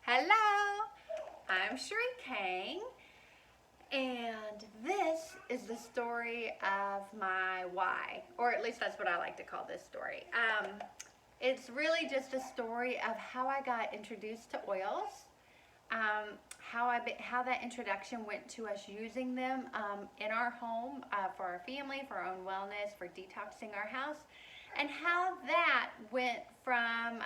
Hello, I'm Sheree Kang, and this is the story of my why, or at least that's what I like to call this story. It's really just a story of how I got introduced to oils, how that introduction went to us using them in our home for our family, for our own wellness, for detoxing our house, and how that went from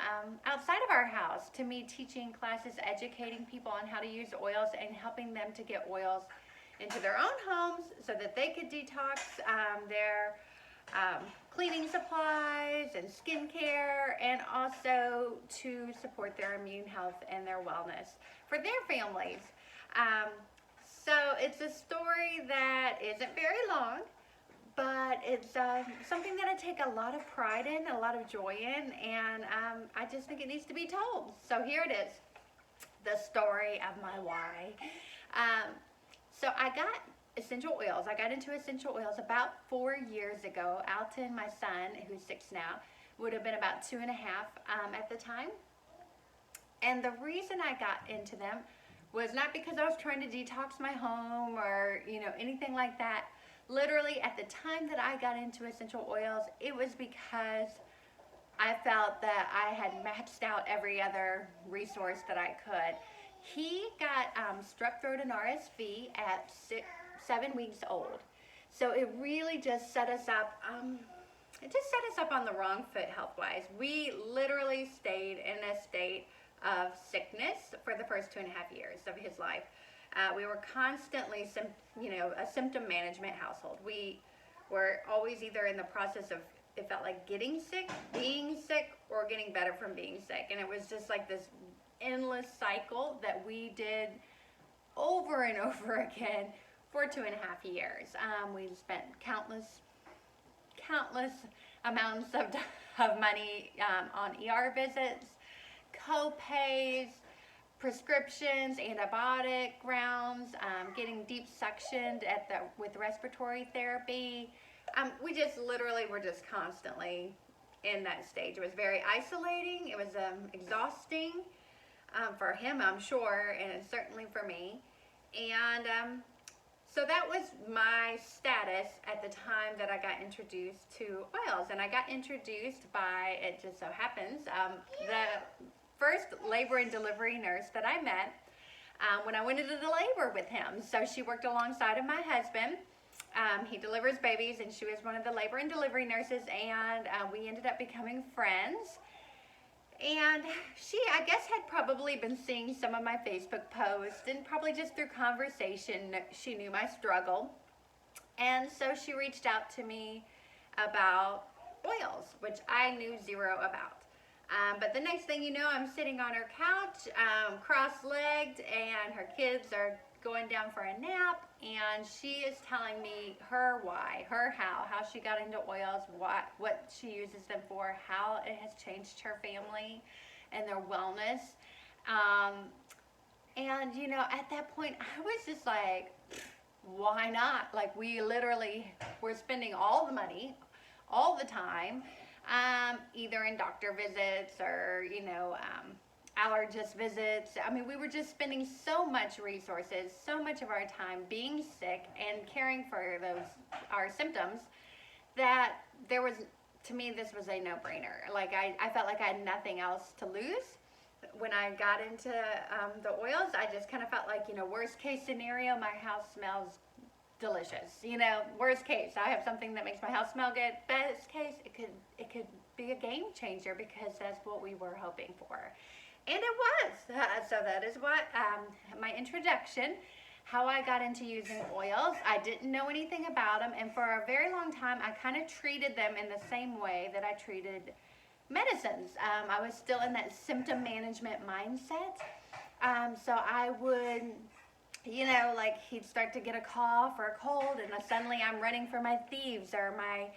outside of our house to me teaching classes, educating people on how to use oils, and helping them to get oils into their own homes so that they could detox their cleaning supplies and skincare, and also to support their immune health and their wellness for their families. Um, so it's a story that isn't very long, but it's something that I take a lot of pride in, a lot of joy in, and I just think it needs to be told. So here it is, the story of my why. Um, so I got essential oils. I got into essential oils about 4 years ago. Alton, my son, who's 6 now, would have been about 2.5 at the time. And the reason I got into them was not because I was trying to detox my home or anything like that. Literally, at the time that I got into essential oils, it was because I felt that I had maxed out every other resource that I could. He got strep throat and RSV at 7 weeks old. So it really just set us up. It just set us up on the wrong foot health-wise. We literally stayed in a state of sickness for the first 2.5 years of his life. We were constantly, a symptom management household. We were always either in the process of, it felt like getting sick, being sick, or getting better from being sick. And it was just like this endless cycle that we did over and over again for 2.5 years. We spent countless amounts of money on ER visits, co-pays, prescriptions, antibiotic rounds, getting deep suctioned with respiratory therapy. We just literally were just constantly in that stage. It was very isolating. It was exhausting for him, I'm sure, and certainly for me. And so that was my status at the time that I got introduced to oils. And I got introduced by, it just so happens, the first labor and delivery nurse that I met when I went into the labor with him. So she worked alongside of my husband. He delivers babies, and she was one of the labor and delivery nurses, and we ended up becoming friends. And she, I guess, had probably been seeing some of my Facebook posts, and probably just through conversation, she knew my struggle. And so she reached out to me about oils, which I knew zero about. But the next thing you know, I'm sitting on her couch, cross-legged, and her kids are going down for a nap, and she is telling me her why, her how she got into oils, what she uses them for, how it has changed her family and their wellness. And at that point, I was just like, why not? Like, we literally were spending all the money, all the time, either in doctor visits or, allergist visits. I mean, we were just spending so much resources, so much of our time being sick and caring for our symptoms, that to me, this was a no-brainer. Like, I felt like I had nothing else to lose. When I got into the oils, I just kind of felt like, worst case scenario, my house smells delicious. Worst case, I have something that makes my house smell good. Best case, it could be a game changer, because that's what we were hoping for. And it was. So that is what my introduction, how I got into using oils. I didn't know anything about them, and for a very long time, I kind of treated them in the same way that I treated medicines. I was still in that symptom management mindset. So I would, like, he'd start to get a cough or a cold, and suddenly I'm running for my thieves or my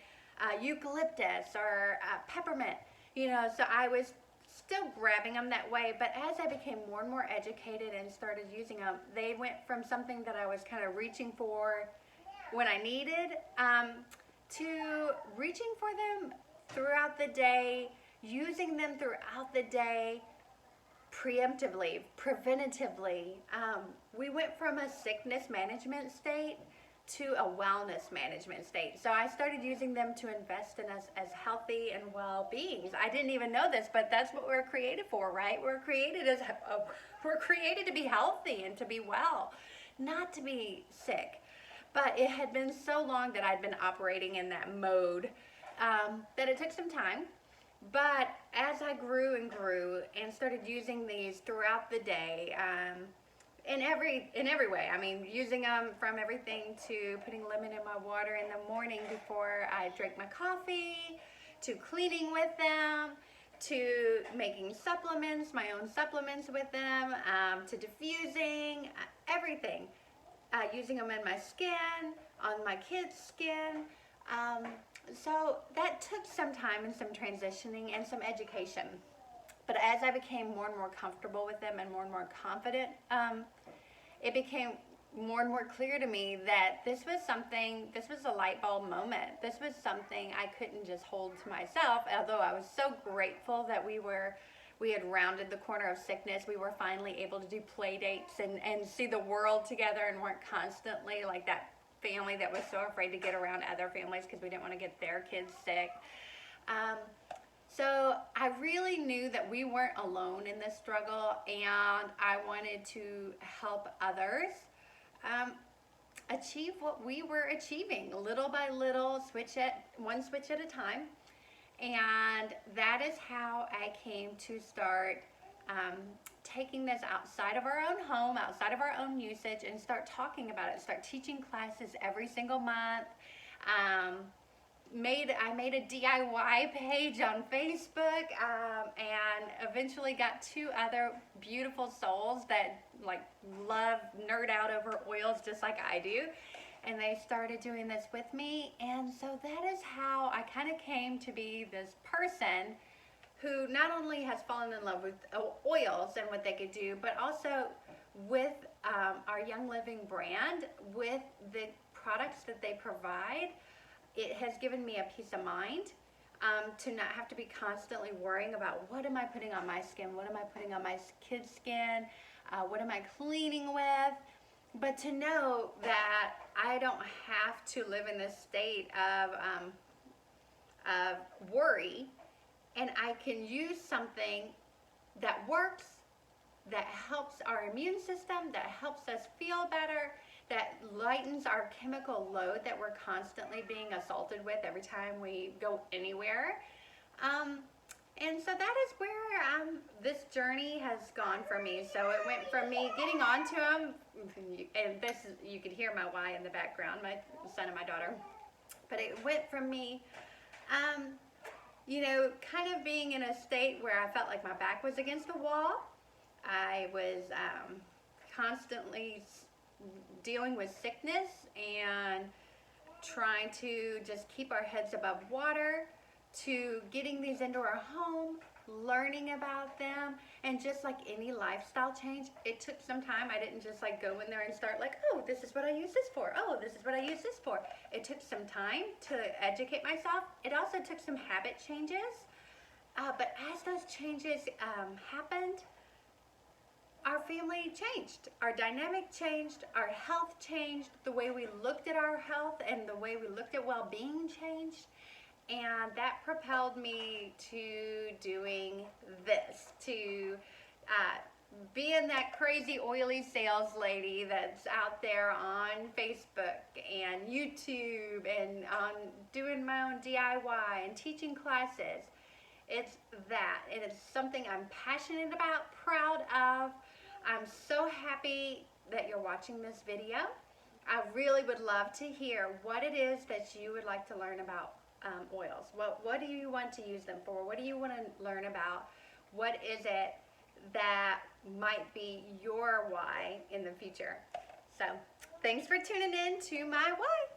eucalyptus or peppermint. So I was still grabbing them that way, but as I became more and more educated and started using them, they went from something that I was kind of reaching for when I needed, to reaching for them throughout the day, using them throughout the day, preemptively, preventatively. We went from a sickness management state to a wellness management state. So I started using them to invest in us as healthy and well beings. I didn't even know this, but that's what we're created for, right? We're created we're created to be healthy and to be well, not to be sick. But it had been so long that I'd been operating in that mode that it took some time. But as I grew and grew and started using these throughout the day, in every way. I mean, using them from everything to putting lemon in my water in the morning before I drink my coffee, to cleaning with them, to making supplements, my own supplements with them, to diffusing, everything. Using them in my skin, on my kids' skin. So that took some time and some transitioning and some education. But as I became more and more comfortable with them and more confident, it became more and more clear to me that this was a light bulb moment. This was something I couldn't just hold to myself, although I was so grateful that we had rounded the corner of sickness. We were finally able to do play dates and see the world together and weren't constantly like that family that was so afraid to get around other families because we didn't want to get their kids sick. So I really knew that we weren't alone in this struggle, and I wanted to help others achieve what we were achieving, little by little, one switch at a time. And that is how I came to start taking this outside of our own home, outside of our own usage, and start talking about it, start teaching classes every single month. I made a DIY page on Facebook, and eventually got 2 other beautiful souls that like nerd out over oils just like I do, and they started doing this with me. And so that is how I kind of came to be this person who not only has fallen in love with oils and what they could do, but also with our Young Living brand, with the products that they provide. It has given me a peace of mind to not have to be constantly worrying about what am I putting on my skin, what am I putting on my kids' skin, what am I cleaning with, but to know that I don't have to live in this state of worry, and I can use something that works, that helps our immune system, that helps us feel better, that lightens our chemical load that we're constantly being assaulted with every time we go anywhere. And so that is where this journey has gone for me. So it went from me getting onto them, and you could hear my why in the background, my son and my daughter. But it went from me, kind of being in a state where I felt like my back was against the wall. I was constantly dealing with sickness and trying to just keep our heads above water, to getting these into our home, learning about them, and just like any lifestyle change, it took some time. I didn't just like go in there and start like, oh, this is what I use this for. Oh, this is what I use this for. It took some time to educate myself. It also took some habit changes. But as those changes happened, our family changed, our dynamic changed, our health changed, the way we looked at our health and the way we looked at well-being changed, and that propelled me to doing this, to being that crazy oily sales lady that's out there on Facebook and YouTube and on doing my own DIY and teaching classes. It's that, and it's something I'm passionate about, proud of. I'm so happy that you're watching this video. I really would love to hear what it is that you would like to learn about oils. What do you want to use them for? What do you want to learn about? What is it that might be your why in the future? So thanks for tuning in to my why.